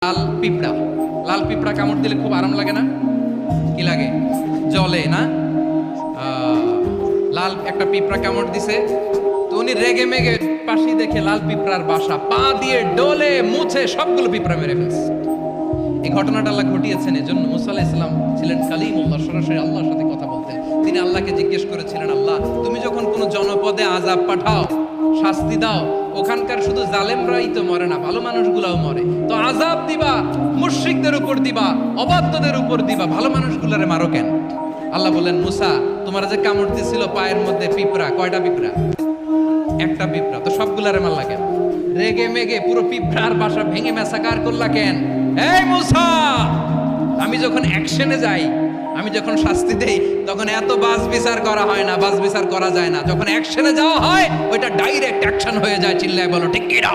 লাল পিঁপড়া, লাল পিঁপড়া কামড় দিলে খুব আরাম লাগে না? কি লাগে? জলে না? লাল একটা পিঁপড়া কামড় দিছে, তো উনি রেগে মেগে পাশি দেখে লাল পিঁপড়ার বাসা পা দিয়ে ডলে মুছে সবগুলো পিঁপড়া মেরে ফেলছে। এই ঘটনাটা আল্লাহ ঘটিয়েছেন, এজন্য মুসা আলাইহিস সালাম ছিলেন কালিমুল্লাহ, সরাসরি আল্লাহর সাথে কথা বলতেন। তিনি আল্লাহকে জিজ্ঞেস করেছিলেন, আল্লাহ তুমি যখন কোনো জনপদে আযাব পাঠাও, শাস্তি দাও, ওখানকার শুধু জালেমরাই তো মরে না, ভালো মানুষগুলাও মরে, তো আযাব দিবা মুশরিকদের উপর দিবা, অবাধ্যদের উপর দিবা, ভালো মানুষগুলারে মারো কেন? আল্লাহ বললেন, মুসা তোমার যে কামড় দিছিল পায়ের মধ্যে পিঁপড়া, কয়টা পিঁপড়া? একটা পিঁপড়া, তো সবগুলারে মারলা কেন? রেগে মেগে পুরো পিঁপড়ার বাসা ভেঙে ম্যাসাকার করলা কেন? এই মুসা, আমি যখন অ্যাকশনে যাই, আমি যখন শাস্তি দেই, তখন এত বাস বিচার করা হয় না, বাস বিচার করা যায় না। যখন অ্যাকশনে যাওয়া হয়, ওইটা ডাইরেক্ট অ্যাকশন হয়ে যায়। চিল্লায় বলো ঠিক কি না?